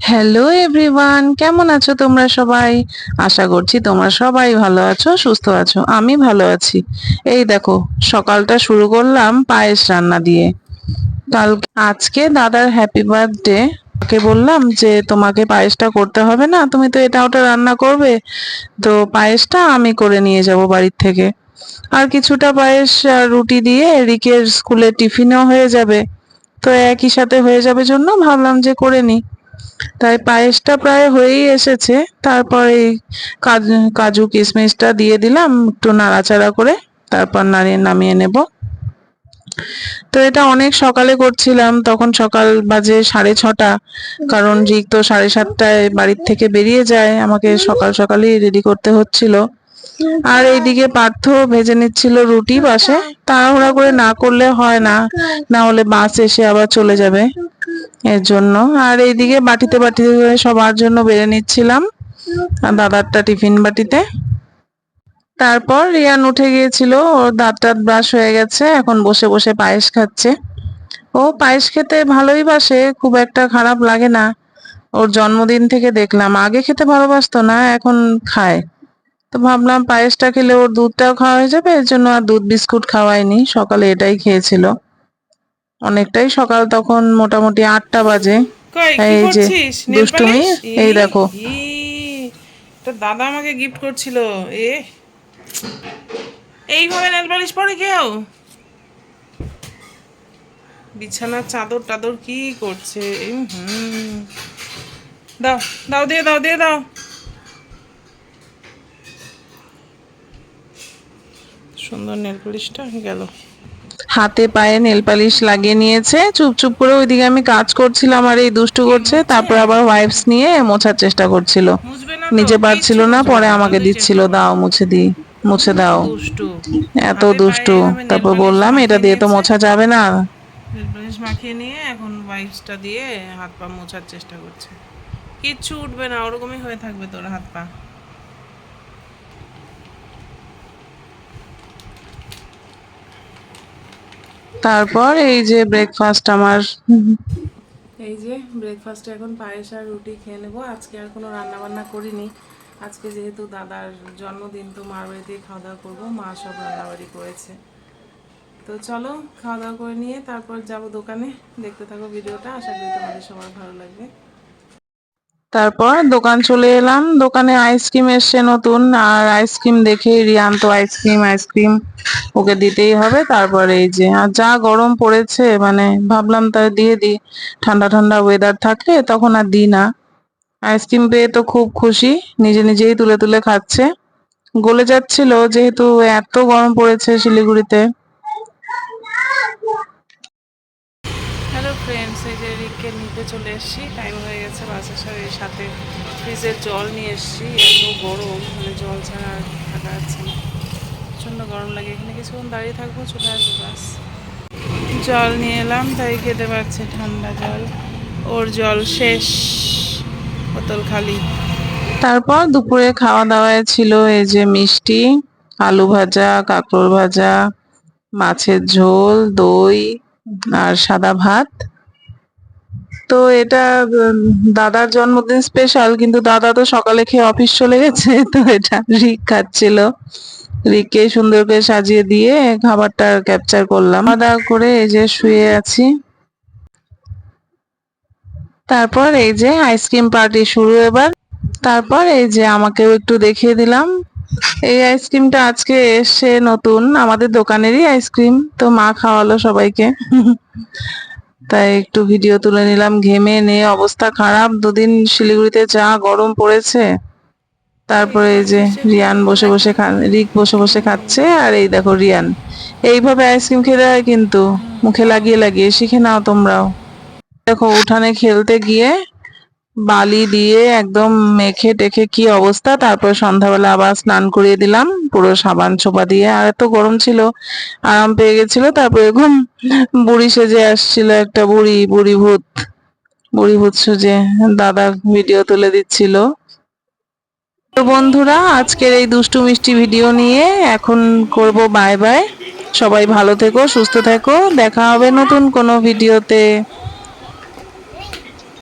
Hello everyone, কেমন আছো তোমরা সবাই? আশা করছি তোমরা সবাই ভালো আছো, সুস্থ আছো। আমি ভালো আছি। এই দেখো, সকালটা শুরু করলাম পায়েস রান্না দিয়ে। কাল আজকে দাদার হ্যাপি বার্থডে। ওকে বললাম যে তোমাকে পায়েসটা করতে হবে না, তুমি তো এটা ওটা রান্না করবে, তো পায়েসটা আমি করে নিয়ে যাব বাড়ির থেকে। আর কিছুটা পায়েস রুটি দিয়ে রিকের স্কুলে টিফিনও হয়ে যাবে, তো একই সাথে হয়ে যাবে জন্য ভাবলাম যে করে নিই। তাই পায়েসটা প্রায় হয়েই এসেছে। তারপরে কাজু কাজু কিশমিশটা দিয়ে দিলাম একটু নাড়াচাড়া করে, তারপর নামিয়ে নেব। তো এটা অনেক সকালে করছিলাম, তখন সকাল বাজে 6:30, কারণ রিক তো 7:30টায় বাড়ির থেকে বেরিয়ে যায়, আমাকে সকাল সকালই রেডি করতে হচ্ছিল। আর এইদিকে পার্থ ভেজে নিচ্ছিল রুটি পাশে। তাড়াহুড়া করে না করলে হয় না, না হলে বাস এসে আবার চলে যাবে, এর জন্য। আর এইদিকে বাটিতে বাটিতে করে সবার জন্য বেড়ে নিচ্ছিলাম, আর দাদারটা টিফিন বাটিতে। তারপর রিয়ান উঠে গিয়েছিল, ওর দাঁত টাত ব্রাশ হয়ে গেছে, এখন বসে বসে পায়েস খাচ্ছে। ও পায়েস খেতে ভালোই বাসে, খুব একটা খারাপ লাগে না। ওর জন্মদিন থেকে দেখলাম, আগে খেতে ভালোবাসতো না, এখন খায়। তো ভাবলাম পায়েসটা খেলে ওর দুধটাও খাওয়া হয়ে যাবে, এর জন্য আর দুধ বিস্কুট খাওয়াইনি, সকালে এটাই খেয়েছিল। অনেকটাই সকাল, তখন মোটামুটি 8টা বাজে। কই কি এই যে করছিস? নেল দুষ্টুমি, পালিশ? এই দেখো। ই তো দাদা আমাকে গিফট করছিল। এ এইভাবে নেল পালিশ পরে কেউ? বিছানার চাদর টাদর কি করছে? দাও, দাও, দিয়ে দাও, দিয়ে দাও। সুন্দর নেল পালিশটা গেল। হাতে পায়ে নেল পালিশ লাগিয়ে নিয়েছে, চুপ চুপ করে ওইদিকে আমি কাজ করছিলাম আর এই দুষ্টু কি করছে। মুছছে? তারপর আবার ওয়াইপস নিয়ে মোছার চেষ্টা করছিল। মুছবে না তো? নিজে পারছিল কিচ্ছু না, মুছবে পরে না, আমাকে যতই দিচ্ছিল, চেষ্টা করো। দাও মুছে দিই, মুছে এত দাও। দুষ্টু। এত হাতে পায়ে দুষ্টু। এইভাবে নেল তারপর পালিশ বললাম এটা মাখিয়ে দিয়ে তো নিয়েছে। মোছা যাবে না। নেল পালিশ মাখিয়ে নিয়ে এখন ওয়াইপসটা দিয়ে হাত পা মোছার চেষ্টা করছে। কিচ্ছু উঠবে না, ওরকমই হয়ে থাকবে তোর হাত পা। তারপর এই যে ব্রেকফাস্ট আমার। এই যে ব্রেকফাস্টে এখন পায়েস আর রুটি খেয়ে নেবো। আজকে আর কোনো রান্না বান্না করিনি। আজকে যেহেতু দাদার জন্মদিন, তো মার বাড়িতেই খাওয়া দাওয়া করবো, মা সব রান্নাবাড়ি করেছে। তো চলো খাওয়া দাওয়া করে নিয়ে তারপর যাব দোকানে। দেখতে থাকো ভিডিওটা, আশা করি তোমাদের সবার ভালো লাগবে। তারপর দোকান চলে এলাম, দোকানে আইসক্রিম এসছে নতুন, আর আইসক্রিম দেখে রিয়ান তো আইসক্রিম আইসক্রিম ওকে দিতেই হবে। তারপর এই যে, আর যা গরম পড়েছে, মানে ভাবলাম তাই দিয়ে দিই, ঠান্ডা ঠান্ডা ওয়েদার থাকলে তখন আর দিই না। আইসক্রিম পেয়ে তো খুব খুশি, নিজে নিজেই তুলে তুলে খাচ্ছে। গলে যাচ্ছিল যেহেতু এত গরম পড়েছে শিলিগুড়িতে। হ্যালো ফ্রেন্ডস, এই যে রিককে নিতে চলে এসেছি, টাইম হয়ে গেছে বাস আসার। এর সাথে ফ্রিজের জল নিয়ে এসেছি, এত গরম, মানে জল ছাড়া আর থাকা যাচ্ছে না, প্রচণ্ড গরম লাগে। এখানে কিছুক্ষণ দাঁড়িয়ে থাকবো, চলে আসবো বাস। জল নিয়ে এলাম, তাই খেতে পারছে ঠান্ডা জল। ওর জল শেষ, বোতল খালি। তারপর দুপুরে খাওয়া দাওয়ায় ছিল এই যে মিষ্টি, আলু ভাজা, কাঁকরোল ভাজা, মাছের ঝোল, দই, আর সাদা ভাত। তো এটা দাদার জন্মদিন স্পেশাল, কিন্তু দাদা তো সকালে খেয়ে অফিস চলে গেছে, তো এটা রিক খাচ্ছিল। রিককে সুন্দর করে সাজিয়ে দিয়ে খাবারটা ক্যাপচার করলাম। খাওয়া দাওয়া করে এই যে শুয়ে আছি। তারপর এই যে আইসক্রিম পার্টি শুরু এবার। তারপর এই যে আমাকেও একটু দেখিয়ে দিলাম। এই আইসক্রিমটা আজকে এসছে নতুন, আমাদের দোকানেরই আইসক্রিম, তো মা খাওয়ালো সবাইকে। তাই একটু ভিডিও তুলে নিলাম। ঘেমে নিয়ে অবস্থা খারাপ, দুদিন শিলিগুড়িতে যা গরম পড়েছে। তারপরে এই যে রিয়ান বসে বসে রিক বসে বসে খাচ্ছে, আর এই দেখো রিয়ান। এইভাবে আইসক্রিম খেতে হয় কিন্তু, মুখে লাগিয়ে লাগিয়ে শিখে নাও তোমরাও। দেখো উঠানে খেলতে গিয়ে বালি দিয়ে একদম মেখে টেখে কি অবস্থা। তারপর সন্ধ্যাবেলা আবার স্নান করিয়ে দিলাম পুরো সাবান চোপা দিয়ে, আর এত গরম ছিল, আরাম পেয়ে গেছিল। তারপর এরকম বুড়ি সেজে আসছিল, একটা বুড়ি বুড়ি ভূত, বুড়ি ভূত সেজে দাদা ভিডিও তুলে দিচ্ছিল। তো বন্ধুরা, আজকের এই দুষ্টু মিষ্টি ভিডিও নিয়ে এখন করব বাই বাই। সবাই ভালো থেকো, সুস্থ থেকো, দেখা হবে নতুন কোনো ভিডিওতে।